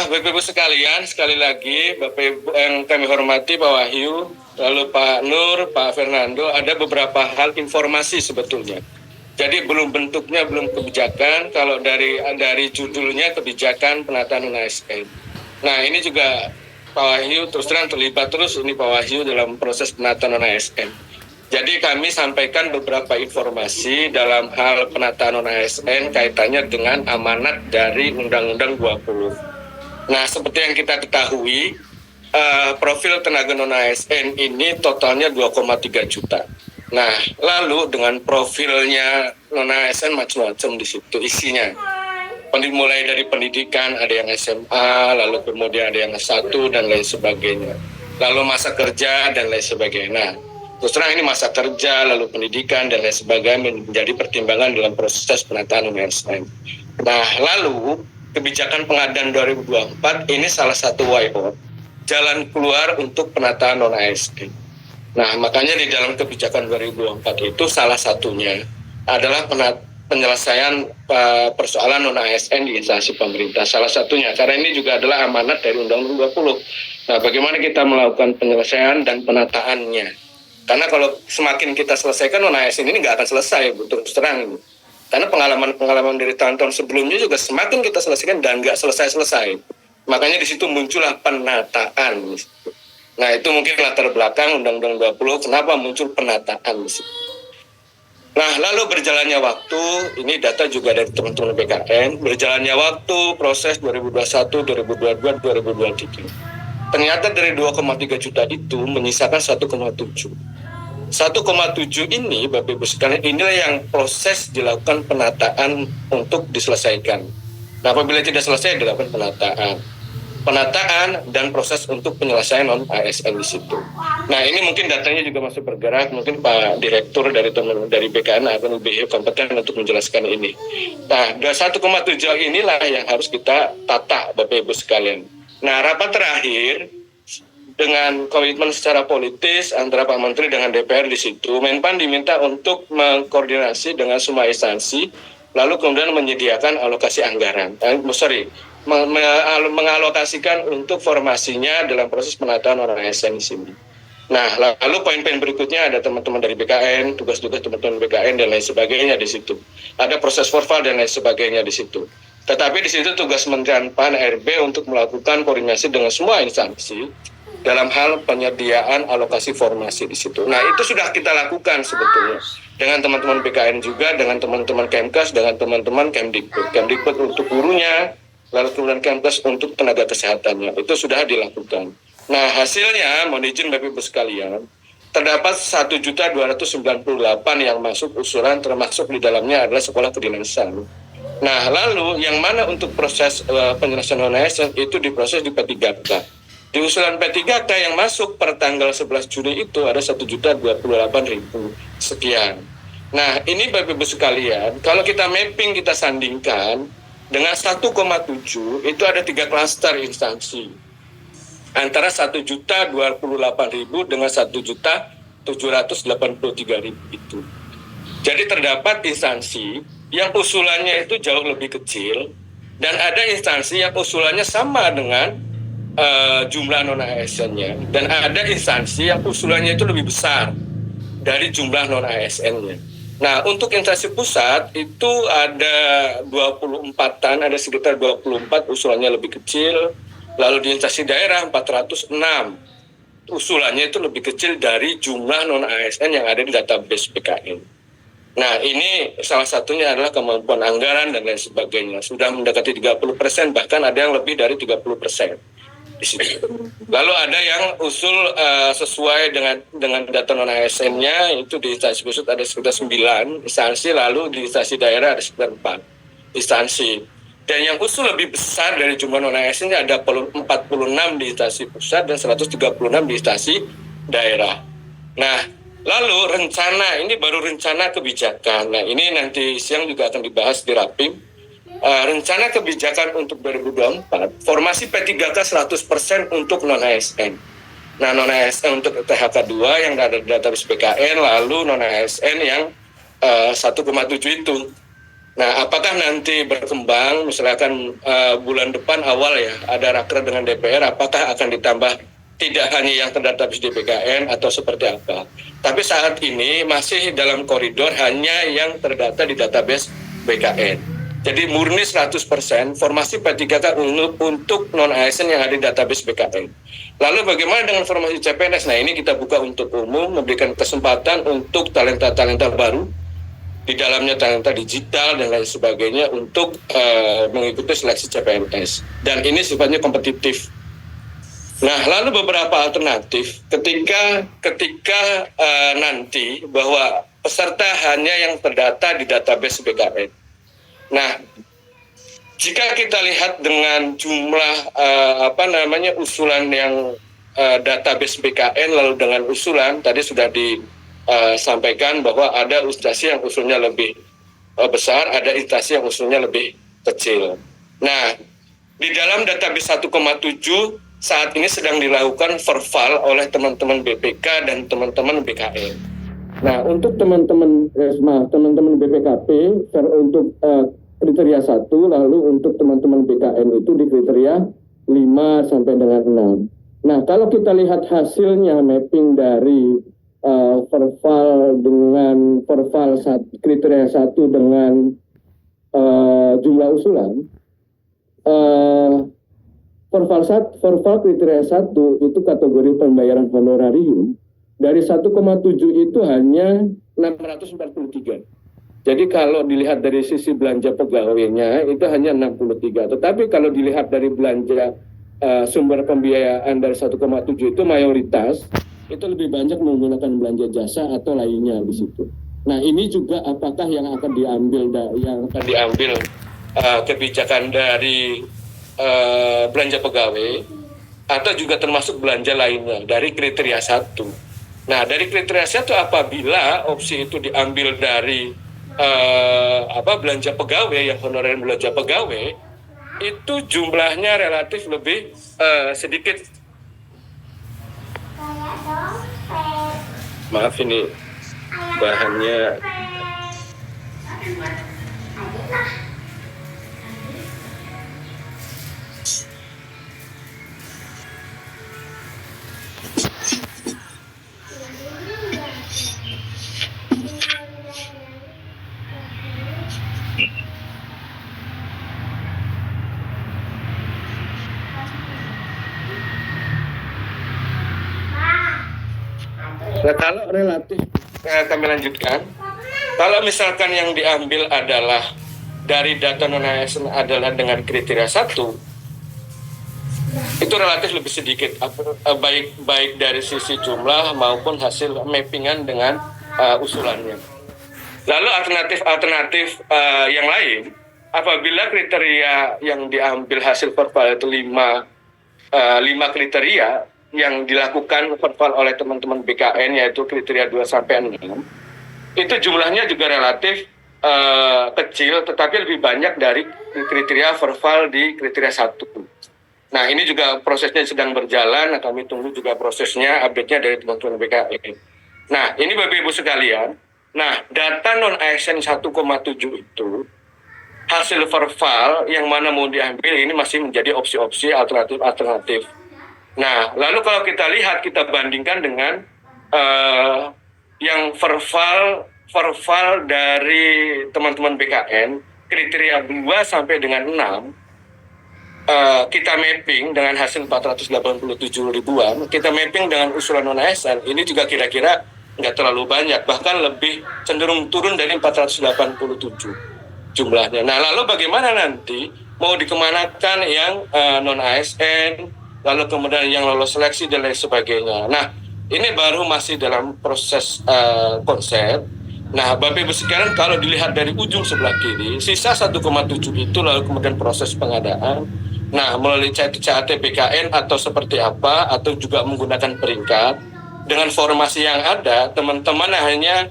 Bapak Ibu sekalian, sekali lagi Bapak Ibu yang kami hormati, Pak Wahyu, lalu Pak Nur, Pak Fernando, ada beberapa hal informasi sebetulnya. Jadi belum bentuknya, belum kebijakan. Kalau dari judulnya kebijakan penataan ASN. Nah ini juga Pak Wahyu terus terang terlibat terus ini Pak Wahyu dalam proses penataan ASN. Jadi kami sampaikan beberapa informasi dalam hal penataan ASN kaitannya dengan amanat dari Undang-Undang 20. Nah, seperti yang kita ketahui, profil tenaga non-ASN ini totalnya 2,3 juta. Nah, lalu dengan profilnya non-ASN macam-macam di situ isinya. Mulai dari pendidikan, ada yang SMA, lalu kemudian ada yang S1 dan lain sebagainya. Lalu masa kerja dan lain sebagainya. Nah, terus terang ini masa kerja, lalu pendidikan dan lain sebagainya menjadi pertimbangan dalam proses penataan non-ASN. Nah, lalu kebijakan pengadaan 2024 ini salah satu way out, jalan keluar untuk penataan non-ASN. Nah, makanya di dalam kebijakan 2024 itu salah satunya adalah penyelesaian persoalan non-ASN di instansi pemerintah. Salah satunya, karena ini juga adalah amanat dari Undang-Undang 20. Nah, bagaimana kita melakukan penyelesaian dan penataannya? Karena kalau semakin kita selesaikan non-ASN ini nggak akan selesai, betul terang ini. Karena pengalaman dari tahun-tahun sebelumnya juga semakin kita selesaikan dan nggak selesai-selesai. Makanya di situ muncullah penataan. Nah itu mungkin latar belakang Undang-Undang 20 kenapa muncul penataan. Nah lalu berjalannya waktu, ini data juga dari teman-teman BKN, berjalannya waktu proses 2021, 2022, 2023. Ternyata dari 2,3 juta itu menyisakan 1,7. 1,7 ini Bapak Ibu sekalian inilah yang proses dilakukan penataan untuk diselesaikan. Nah apabila tidak selesai dilakukan penataan dan proses untuk penyelesaian non ASN di situ. Nah ini mungkin datanya juga masih bergerak, mungkin Pak Direktur dari BKN akan lebih kompeten untuk menjelaskan ini. Nah 1,7 inilah yang harus kita tata Bapak Ibu sekalian. Nah rapat terakhir dengan komitmen secara politis antara Pak Menteri dengan DPR di situ, Menpan diminta untuk mengkoordinasi dengan semua instansi, lalu kemudian menyediakan alokasi anggaran. Mengalokasikan untuk formasinya dalam proses penataan orang ASN di sini. Nah, lalu poin-poin berikutnya ada teman-teman dari BKN, tugas-tugas teman-teman BKN dan lain sebagainya di situ. Ada proses formal dan lain sebagainya di situ. Tetapi di situ tugas Kementerian PAN RB untuk melakukan koordinasi dengan semua instansi dalam hal penyediaan alokasi formasi di situ. Nah itu sudah kita lakukan sebetulnya dengan teman-teman BKN juga, dengan teman-teman Kemkes, dengan teman-teman Kemdikbud untuk gurunya, lalu kemudian Kemkes untuk tenaga kesehatannya. Itu sudah dilakukan. Nah hasilnya, mohon izin Bapak Ibu sekalian, terdapat 1.298 yang masuk usulan, termasuk di dalamnya adalah sekolah kedinasan. Nah lalu yang mana untuk proses penyelesaian non-ASN itu diproses di P3K. Di usulan P3K yang masuk per tanggal 11 Juni itu ada 1.028.000 sekian. Nah ini Bapak Ibu sekalian, kalau kita mapping, kita sandingkan dengan 1,7 itu ada 3 klaster instansi. Antara 1.028.000 dengan 1.783.000 itu. Jadi terdapat instansi yang usulannya itu jauh lebih kecil dan ada instansi yang usulannya sama dengan jumlah non-ASN-nya, dan ada instansi yang usulannya itu lebih besar dari jumlah non-ASN-nya. Nah, untuk instansi pusat itu ada 24-an, ada sekitar 24 usulannya lebih kecil, lalu di instansi daerah 406 usulannya itu lebih kecil dari jumlah non-ASN yang ada di database BKN. Nah, ini salah satunya adalah kemampuan anggaran dan lain sebagainya. Sudah mendekati 30%, bahkan ada yang lebih dari 30%. Lalu ada yang usul sesuai dengan data non-ASN-nya itu di instansi pusat ada sekitar 9 instansi, lalu di instansi daerah ada sekitar 4 instansi. Dan yang usul lebih besar dari jumlah non-ASN-nya ada 46 di instansi pusat dan 136 di instansi daerah. Nah, lalu rencana, ini baru rencana kebijakan. Nah, ini nanti siang juga akan dibahas di Rapim. Rencana kebijakan untuk 2024, formasi P3K 100% untuk non-ASN. Nah, non-ASN untuk THK 2 yang ada di database BKN, lalu non-ASN yang 1,7 itu. Nah, apakah nanti berkembang, misalkan bulan depan awal ya, ada raker dengan DPR, apakah akan ditambah tidak hanya yang terdata di BKN atau seperti apa? Tapi saat ini masih dalam koridor hanya yang terdata di database BKN. Jadi murni 100% formasi P3K untuk non-ASN yang ada di database BKN. Lalu bagaimana dengan formasi CPNS? Nah, ini kita buka untuk umum, memberikan kesempatan untuk talenta-talenta baru, di dalamnya talenta digital dan lain sebagainya untuk mengikuti seleksi CPNS. Dan ini sifatnya kompetitif. Nah, lalu beberapa alternatif ketika nanti bahwa peserta hanya yang terdata di database BKN. Nah, jika kita lihat dengan jumlah usulan yang database BKN lalu dengan usulan tadi sudah disampaikan bahwa ada instansi yang usulnya lebih besar, ada instansi yang usulnya lebih kecil. Nah, di dalam database 1,7 saat ini sedang dilakukan verval oleh teman-teman BPK dan teman-teman BKN. Nah, untuk teman-teman BPKP untuk kriteria 1, lalu untuk teman-teman BKN itu di kriteria 5 sampai dengan 6. Nah, kalau kita lihat hasilnya mapping dari verval kriteria 1 dengan jumlah usulan, verval kriteria 1 itu kategori pembayaran honorarium dari 1,7 itu hanya 643. Jadi kalau dilihat dari sisi belanja pegawainya itu hanya 63. Tetapi kalau dilihat dari belanja sumber pembiayaan dari 1,7 itu mayoritas itu lebih banyak menggunakan belanja jasa atau lainnya di situ. Nah, ini juga apakah yang akan diambil kebijakan dari belanja pegawai atau juga termasuk belanja lainnya dari kriteria 1. Nah, dari kriteria 1 apabila opsi itu diambil dari belanja pegawai, yang honorer belanja pegawai itu jumlahnya relatif lebih sedikit. Maaf, ini bahannya Nah, kalau relatif kami lanjutkan, kalau misalkan yang diambil adalah dari data non-ASN adalah dengan kriteria 1, itu relatif lebih sedikit, baik dari sisi jumlah maupun hasil mappingan dengan usulannya. Lalu alternatif yang lain, apabila kriteria yang diambil hasil verval itu 5 kriteria yang dilakukan verval oleh teman-teman BKN, yaitu kriteria 2 sampai 6, itu jumlahnya juga relatif kecil, tetapi lebih banyak dari kriteria verval di kriteria 1. Nah, ini juga prosesnya sedang berjalan, kami tunggu juga prosesnya, update-nya dari teman-teman BKN. Nah, ini Bapak Ibu sekalian, nah, data non-ASN 1,7 itu, hasil verval yang mana mau diambil ini masih menjadi opsi-opsi alternatif. Nah, lalu kalau kita lihat, kita bandingkan dengan yang verval dari teman-teman BKN, kriteria 2 sampai dengan 6, kita mapping dengan hasil 487 ribuan, kita mapping dengan usulan non-ASN, ini juga kira-kira nggak terlalu banyak, bahkan lebih cenderung turun dari 487 jumlahnya. Nah, lalu bagaimana nanti mau dikemanakan yang non-ASN, lalu kemudian yang lolos seleksi dan lain sebagainya. Nah, ini baru masih dalam proses konsep. Nah, Bapak Ibu sekalian, kalau dilihat dari ujung sebelah kiri, sisa 1,7 itu lalu kemudian proses pengadaan. Nah, melalui CAT BKN atau seperti apa, atau juga menggunakan peringkat. Dengan formasi yang ada, teman-teman hanya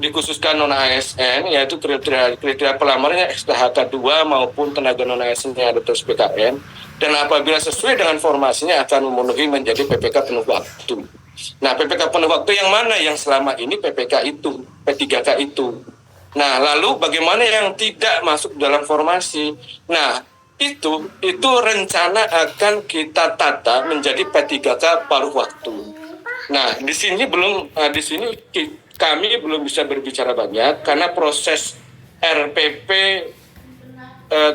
dikhususkan non-ASN, yaitu kriteria pelamarnya STHK 2 maupun tenaga non-ASN yang ada terus BKN. Dan apabila sesuai dengan formasinya akan memenuhi menjadi PPK penuh waktu. Nah, PPK penuh waktu yang mana? Yang selama ini PPK itu, P3K itu. Nah, lalu bagaimana yang tidak masuk dalam formasi? Nah, itu rencana akan kita tata menjadi P3K paruh waktu. Nah, di sini kami belum bisa berbicara banyak karena proses RPP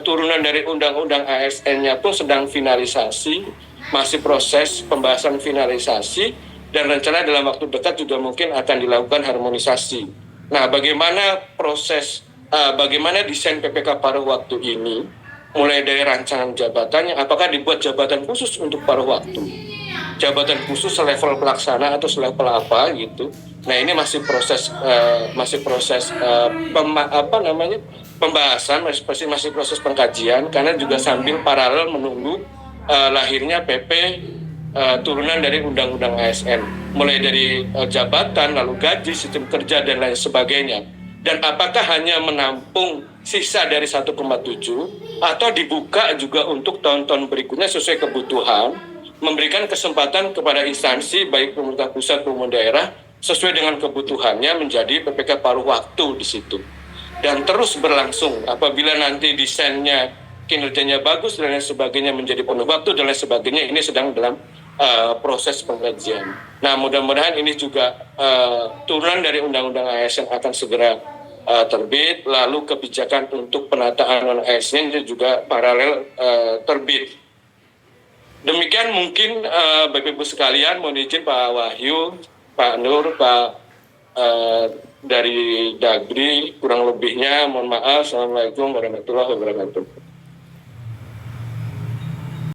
turunan dari Undang-Undang ASN-nya pun sedang finalisasi, masih proses pembahasan finalisasi, dan rencana dalam waktu dekat juga mungkin akan dilakukan harmonisasi. Nah, bagaimana desain PPK paruh waktu ini, mulai dari rancangan jabatannya, apakah dibuat jabatan khusus untuk paruh waktu, jabatan khusus selevel pelaksana atau selevel apa gitu. Nah, ini masih proses pembahasan, masih proses pengkajian, karena juga sambil paralel menunggu lahirnya PP turunan dari Undang-Undang ASN, mulai dari jabatan, lalu gaji, sistem kerja, dan lain sebagainya. Dan apakah hanya menampung sisa dari 1,7 atau dibuka juga untuk tahun-tahun berikutnya sesuai kebutuhan, memberikan kesempatan kepada instansi baik pemerintah pusat maupun daerah sesuai dengan kebutuhannya menjadi PPK paruh waktu di situ. Dan terus berlangsung apabila nanti desainnya kinerjanya bagus dan lain sebagainya menjadi penuh waktu dan lain sebagainya, ini sedang dalam proses pengkajian. Nah, mudah-mudahan ini juga turunan dari Undang-Undang ASN akan segera terbit, lalu kebijakan untuk penataan non-ASN juga paralel terbit. Demikian mungkin Bapak Ibu sekalian, mohon izin Pak Wahyu, Pak Nur, Pak dari Dagri, kurang lebihnya mohon maaf. Assalamualaikum warahmatullahi wabarakatuh.